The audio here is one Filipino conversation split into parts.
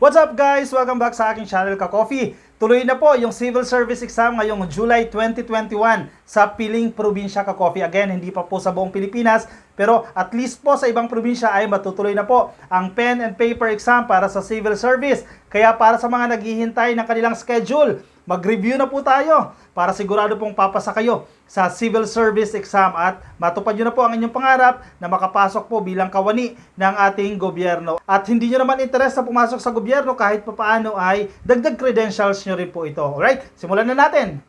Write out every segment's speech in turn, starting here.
What's up guys? Welcome back sa aking channel Ka-Coffee. Tuloy na po yung civil service exam ngayong July 2021 sa piling probinsya Ka-Coffee. Again, hindi pa po sa buong Pilipinas, pero at least po sa ibang probinsya ay matutuloy na po ang pen and paper exam para sa civil service. Kaya para sa mga naghihintay ng kanilang schedule, mag-review na po tayo para sigurado pong papasa kayo sa civil service exam at matupad nyo na po ang inyong pangarap na makapasok po bilang kawani ng ating gobyerno. At hindi nyo naman interes na pumasok sa gobyerno, kahit papaano ay dagdag credentials nyo rin po ito. Alright, simulan na natin!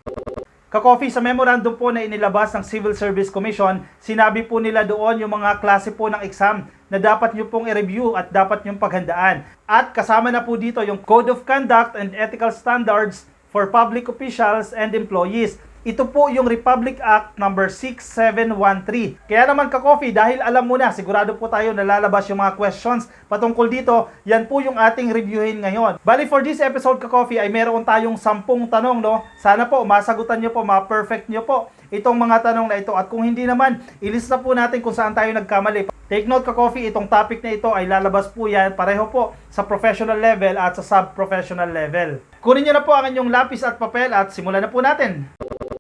Ka-Coffee, sa memorandum po na inilabas ng Civil Service Commission, sinabi po nila doon yung mga klase po ng exam na dapat nyo pong i-review at dapat nyong paghandaan. At kasama na po dito yung Code of Conduct and Ethical Standards for Public Officials and Employees. Ito po yung Republic Act number 6713. Kaya naman Ka-Coffee, dahil alam mo na, sigurado po tayo na lalabas yung mga questions patungkol dito, yan po yung ating reviewin ngayon. Bali for this episode Ka-Coffee ay meron tayong 10 tanong, no? Sana po masagutan nyo po, ma-perfect nyo po itong mga tanong na ito. At kung hindi naman, ilista po natin kung saan tayo nagkamali. Take note Ka-Coffee, itong topic na ito ay lalabas po yan pareho po sa professional level at sa sub-professional level. Kunin nyo na po ang inyong lapis at papel at simulan na po natin.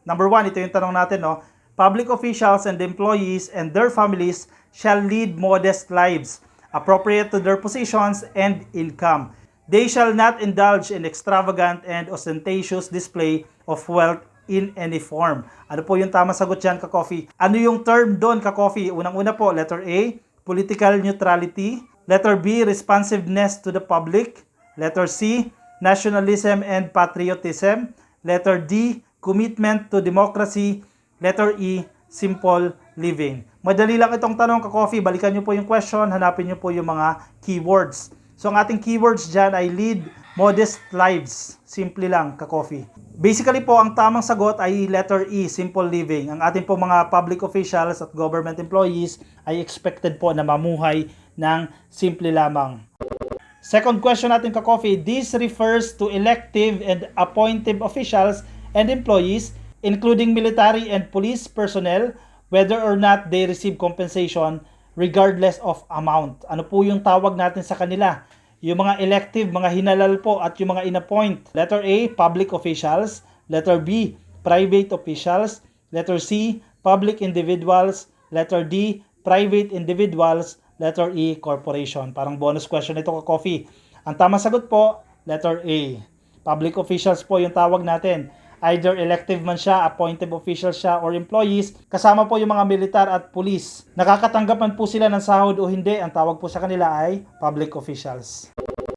Number 1, ito yung tanong natin, no? Public officials and employees and their families shall lead modest lives, appropriate to their positions and income. They shall not indulge in extravagant and ostentatious display of wealth in any form. Ano po yung tamang sagot dyan, Ka-Coffee? Ano yung term doon, Ka-Coffee? Unang-una po, letter A, political neutrality. Letter B, responsiveness to the public. Letter C, nationalism and patriotism. Letter D, commitment to democracy. Letter E, simple living. Madali lang itong tanong, Ka-Coffee. Balikan nyo po yung question, hanapin nyo po yung mga keywords. So ang ating keywords dyan ay lead modest lives. Simple lang, Ka-Coffee. Basically po, ang tamang sagot ay letter E, simple living. Ang ating po mga public officials at government employees ay expected po na mamuhay ng simple lamang. Second question natin, Ka-Coffee. This refers to elective and appointive officials and employees, including military and police personnel, whether or not they receive compensation regardless of amount. Ano po yung tawag natin sa kanila? Yung mga elective, mga hinalal po, at yung mga inappoint. Letter A, public officials. Letter B, private officials. Letter C, public individuals. Letter D, private individuals. Letter E, corporation. Parang bonus question ito, Ka-Coffee. Ang tamang sagot po, letter A. Public officials po yung tawag natin. Either elective man siya, appointive officials siya, or employees. Kasama po yung mga militar at police. Nakakatanggapan po sila ng sahod o hindi, ang tawag po sa kanila ay public officials.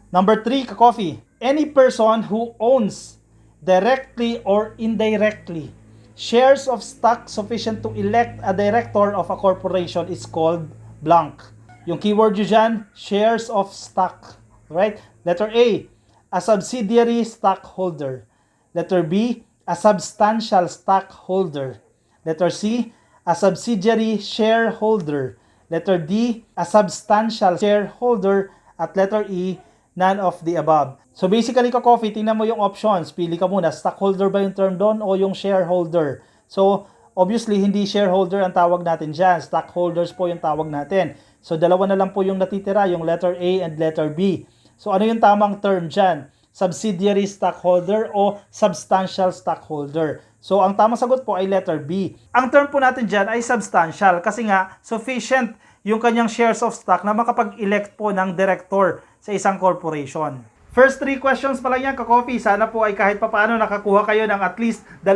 Number 3, Ka-Coffee. Any person who owns directly or indirectly shares of stock sufficient to elect a director of a corporation is called blank. Yung keyword nyo dyan, shares of stock. Right? Letter A subsidiary stockholder. Letter B, a substantial stockholder. Letter C, a subsidiary shareholder. Letter D, a substantial shareholder. At letter E, none of the above. So basically, Ka-Coffee, tingnan mo yung options. Pili ka muna, stockholder ba yung term doon o yung shareholder? So obviously, hindi shareholder ang tawag natin dyan. Stockholders po yung tawag natin. So dalawa na lang po yung natitira, yung letter A and letter B. So ano yung tamang term dyan? Subsidiary stockholder o substantial stockholder. So ang tamang sagot po ay letter B. Ang term po natin dyan ay substantial kasi nga sufficient yung kanyang shares of stock na makapag-elect po ng director sa isang corporation. First 3 questions pa lang yan, Ka-Coffee. Sana po ay kahit papaano nakakuha kayo ng at least 2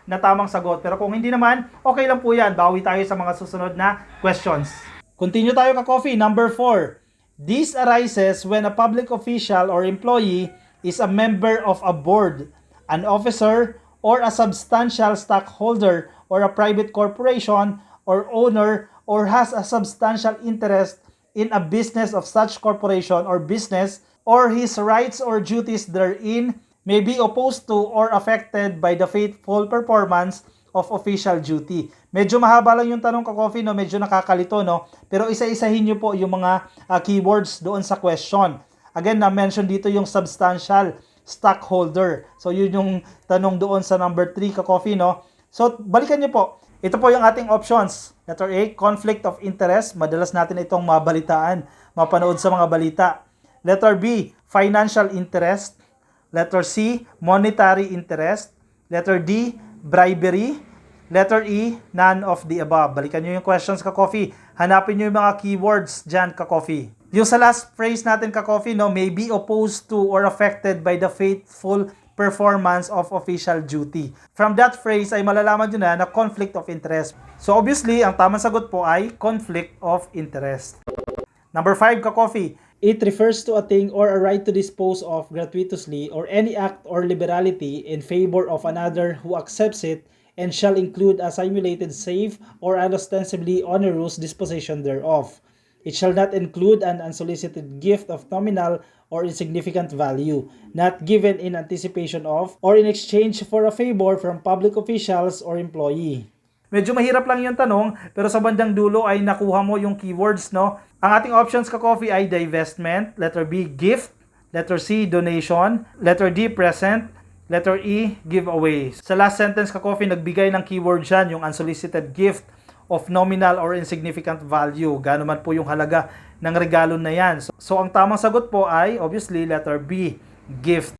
na tamang sagot. Pero kung hindi naman, okay lang po yan. Bawi tayo sa mga susunod na questions. Continue tayo, Ka-Coffee. Number 4. This arises when a public official or employee is a member of a board, an officer, or a substantial stockholder, or a private corporation, or owner, or has a substantial interest in a business of such corporation or business, or his rights or duties therein may be opposed to or affected by the faithful performance of official duty. Medyo mahaba lang yung tanong, Ka-Coffee, no? Medyo nakakalito, no? Pero isa-isahin nyo po yung mga keywords doon sa question. Again, na-mention dito yung substantial stockholder. So, yun yung tanong doon sa number 3, Ka-Coffee, no? So, balikan nyo po. Ito po yung ating options. Letter A, conflict of interest. Madalas natin itong mabalitaan, mapanood sa mga balita. Letter B, financial interest. Letter C, monetary interest. Letter D, bribery. Letter E, none of the above. Balikan nyo yung questions, ka-coffee. Hanapin nyo yung mga keywords dyan, ka-coffee. Yung sa last phrase natin, ka-coffee, no, may be opposed to or affected by the faithful performance of official duty. From that phrase ay malalaman nyo na conflict of interest. So obviously, ang tamang sagot po ay conflict of interest. Number 5, ka-coffee. It refers to a thing or a right to dispose of gratuitously or any act or liberality in favor of another who accepts it and shall include a simulated safe or unostensibly onerous disposition thereof. It shall not include an unsolicited gift of nominal or insignificant value, not given in anticipation of or in exchange for a favor from public officials or employee. Medyo mahirap lang yung tanong, pero sa bandang dulo ay nakuha mo yung keywords, no? Ang ating options, ka-coffee, ay divestment, letter B, gift, letter C, donation, letter D, present, letter E, giveaway. Sa last sentence, ka-coffee, nagbigay ng keyword dyan, yung unsolicited gift of nominal or insignificant value. Gaano man po yung halaga ng regalo na yan. So ang tamang sagot po ay, obviously, letter B, gift.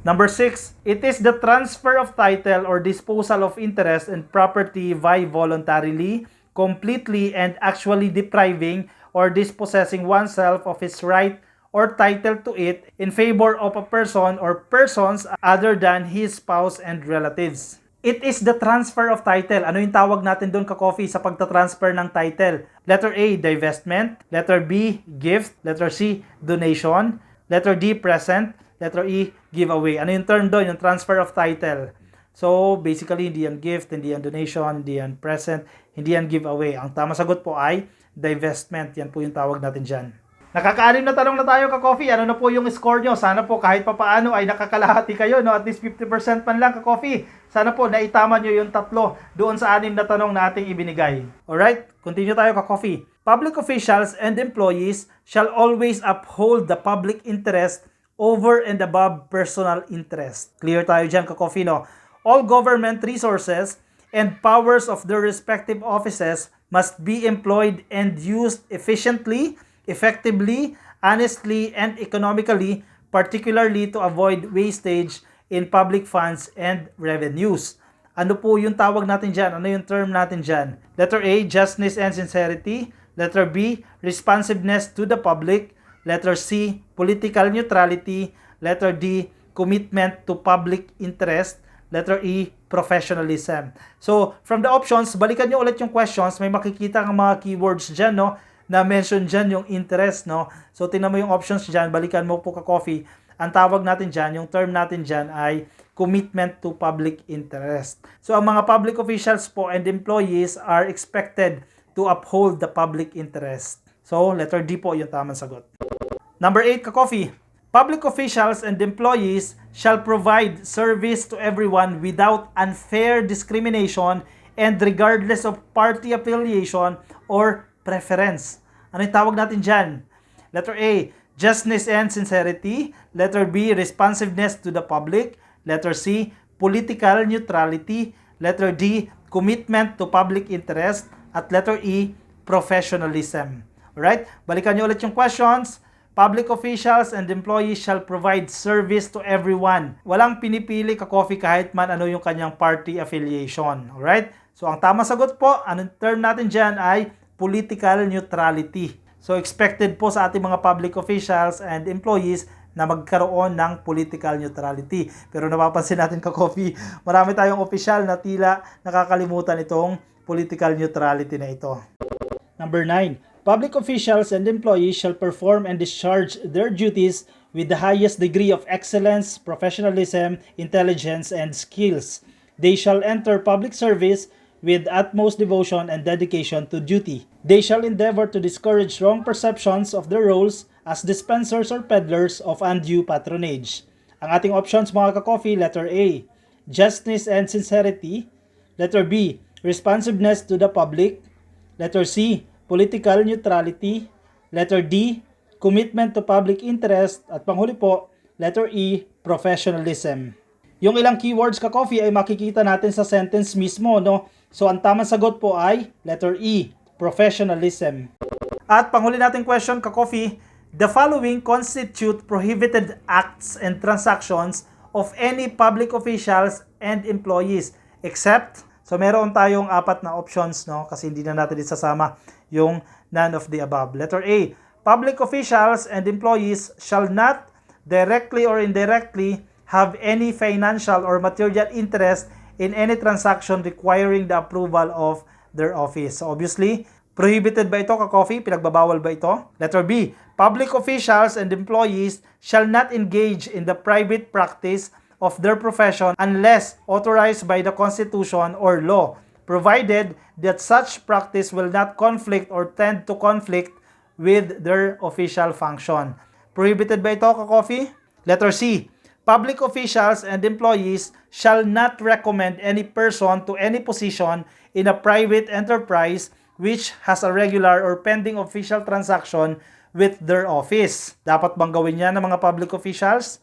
Number 6, it is the transfer of title or disposal of interest and property by voluntarily, completely, and actually depriving or dispossessing oneself of its right or title to it in favor of a person or persons other than his spouse and relatives. It is the transfer of title. Ano yung tawag natin doon, ka-coffee, sa pagta-transfer ng title? Letter A, divestment. Letter B, gift. Letter C, donation. Letter D, present. Letter E, giveaway. Ano yung term doon? Yung transfer of title. So, basically, hindi yan gift, hindi yan donation, hindi yan present, hindi yan giveaway. Ang tamang sagot po ay divestment. Yan po yung tawag natin dyan. Nakaka-anim na tanong na tayo, ka-coffee. Ano na po yung score nyo? Sana po kahit papaano ay nakakalahati kayo, no? At least 50% man lang, ka-coffee. Sana po naitama nyo yung tatlo doon sa 6 na tanong na ating ibinigay. Alright? Continue tayo, ka-coffee. Public officials and employees shall always uphold the public interest over and above personal interest. Clear tayo dyan, ka-coffee, no? All government resources and powers of their respective offices must be employed and used efficiently, effectively, honestly, and economically, particularly to avoid wastage in public funds and revenues. Ano po yung tawag natin dyan? Ano yung term natin dyan? Letter A, justness and sincerity. Letter B, responsiveness to the public. Letter C, political neutrality. Letter D, commitment to public interest. Letter E, professionalism. So, from the options, balikan nyo ulit yung questions. May makikita kang mga keywords dyan, no? Na mention dyan yung interest, no? So, tingnan mo yung options dyan. Balikan mo po, ka-coffee. Ang tawag natin dyan, yung term natin dyan ay commitment to public interest. So, ang mga public officials po and employees are expected to uphold the public interest. So, letter D po yung tamang sagot. Number 8, ka-coffee. Public officials and employees shall provide service to everyone without unfair discrimination and regardless of party affiliation or preference. Ano yung tawag natin dyan? Letter A, justness and sincerity. Letter B, responsiveness to the public. Letter C, political neutrality. Letter D, commitment to public interest. At letter E, professionalism. Alright? Balikan nyo ulit yung questions. Public officials and employees shall provide service to everyone. Walang pinipili, ka-coffee, kahit man ano yung kanyang party affiliation. Alright? So, ang tamang sagot po, anong term natin dyan ay political neutrality. So, expected po sa ating mga public officials and employees na magkaroon ng political neutrality. Pero napapansin natin, ka-coffee, marami tayong opisyal na tila nakakalimutan itong political neutrality na ito. Number 9. Public officials and employees shall perform and discharge their duties with the highest degree of excellence, professionalism, intelligence, and skills. They shall enter public service with utmost devotion and dedication to duty. They shall endeavor to discourage wrong perceptions of their roles as dispensers or peddlers of undue patronage. Ang ating options, mga ka-coffee, letter A, justness and sincerity. Letter B, responsiveness to the public. Letter C, political neutrality. Letter D, commitment to public interest. At panghuli po, letter E, professionalism. Yung ilang keywords, ka-coffee, ay makikita natin sa sentence mismo, no? So, ang tamang sagot po ay letter E, professionalism. At panghuli natin question, ka-coffee, The following constitute prohibited acts and transactions of any public officials and employees except, so meron tayong apat na options, no, kasi hindi na natin isasama yung none of the above. Letter A, public officials and employees shall not directly or indirectly have any financial or material interest in any transaction requiring the approval of their office. So obviously, prohibited ba ito, ka-coffee? Pinagbabawal ba ito? Letter B, public officials and employees shall not engage in the private practice of their profession unless authorized by the Constitution or law, provided that such practice will not conflict or tend to conflict with their official function. Prohibited ba ito, ka-coffee? Letter C, public officials and employees shall not recommend any person to any position in a private enterprise which has a regular or pending official transaction with their office. Dapat bang gawin yan ng mga public officials?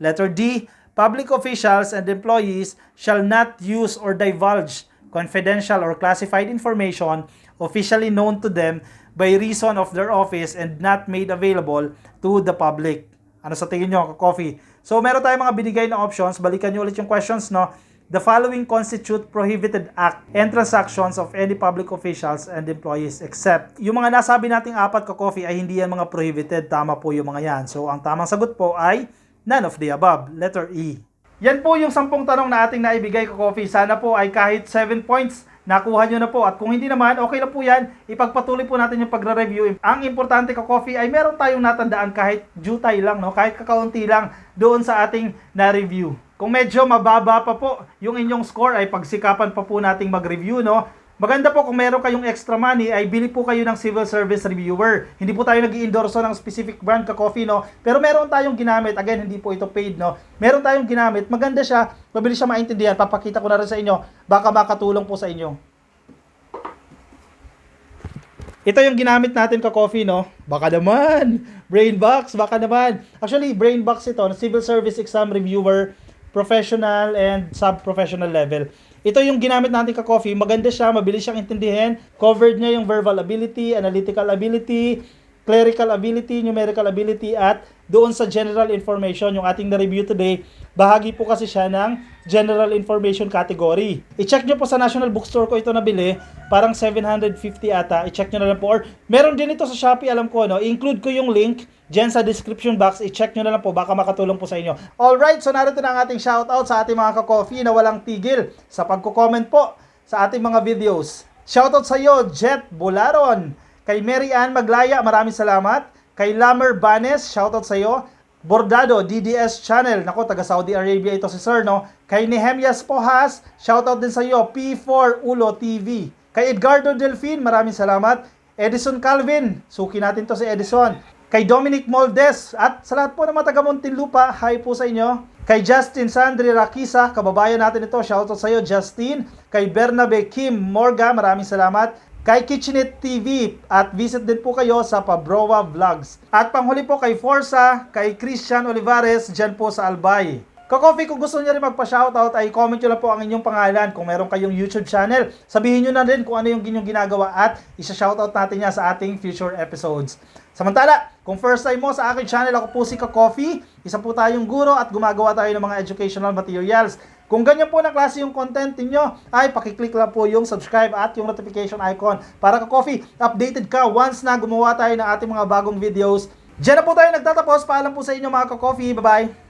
Letter D, public officials and employees shall not use or divulge confidential or classified information officially known to them by reason of their office and not made available to the public. Ano sa tingin nyo, ka-coffee? So, meron tayong mga binigay na options. Balikan nyo ulit yung questions, no? The following constitute prohibited act and transactions of any public officials and employees except. Yung mga nasabi nating apat, ka-coffee, ay hindi yan mga prohibited. Tama po yung mga yan. So, ang tamang sagot po ay none of the above. Letter E. Yan po yung 10 tanong na ating naibigay, ka-coffee. Sana po ay kahit 7 points nakuha nyo na po. At kung hindi naman, okay lang po yan. Ipagpatuloy po natin yung pagre-review. Ang importante, ka-coffee, ay meron tayong natandaan kahit jutay lang, no? Kahit kakaunti lang doon sa ating na-review. Kung medyo mababa pa po yung inyong score, ay pagsikapan pa po nating mag-review, no? Maganda po kung meron kayong extra money, ay bili po kayo ng civil service reviewer. Hindi po tayo nag-i-endorso ng specific brand, ka-coffee, no? Pero meron tayong ginamit. Again, hindi po ito paid, no? Meron tayong ginamit. Maganda siya. Mabilis siya maintindihan. Papakita ko na rin sa inyo. Baka makatulong po sa inyo. Ito yung ginamit natin, ka-coffee, no? Baka naman. Brain box, baka naman. Actually, brain box ito. Civil service exam reviewer, professional and sub-professional level. Ito yung ginamit natin, ka-coffee. Maganda siya, mabilis siyang intindihin. Covered niya yung verbal ability, analytical ability, clerical ability, numerical ability, at doon sa general information, yung ating na-review today, bahagi po kasi siya ng general information category. I-check nyo po sa National Bookstore ko ito nabili, parang 750 ata. I-check nyo na lang po. Or meron din ito sa Shopee, alam ko, no? I-include ko yung link dyan sa description box. I-check nyo na lang po, baka makatulong po sa inyo. Alright, so narito na ang ating shoutout sa ating mga ka-coffee na walang tigil sa pagko-comment po sa ating mga videos. Shoutout sa iyo, Jet Bularon. Kay Mary Ann Maglaya, maraming salamat. Kay Lamer Banes, shoutout sa iyo. Bordado, DDS Channel. Nako, taga Saudi Arabia ito si Sir, no? Kay Nehemias Pohas, shoutout din sa iyo. P4 Ulo TV. Kay Edgardo Delfin, maraming salamat. Edison Calvin, suki natin to si Edison. Kay Dominic Moldes, at sa lahat po ng mga taga Muntinlupa, hi po sa inyo. Kay Justin Sandri Rakisa, kababayan natin ito, shoutout sa iyo, Justin. Kay Bernabe Kim Morga, maraming salamat. Kay Kitchenette TV, at visit din po kayo sa Pabroa Vlogs. At panghuli po kay Forza, kay Christian Olivares, dyan po sa Albay. Ka-coffee, kung gusto niyo rin magpa-shoutout, ay comment nyo lang po ang inyong pangalan. Kung meron kayong YouTube channel, sabihin nyo na rin kung ano yung inyong ginagawa at isa-shoutout natin yan sa ating future episodes. Samantala, kung first time mo sa aking channel, ako po si Ka-coffee. Isa po tayong guro at gumagawa tayo ng mga educational materials. Kung ganyan po na klase yung content niyo, ay pakiclick lang po yung subscribe at yung notification icon para, ka-coffee, updated ka once na gumawa tayo ng ating mga bagong videos. Diyan na po tayo nagtatapos. Paalam po sa inyo, mga ka-coffee. Bye-bye!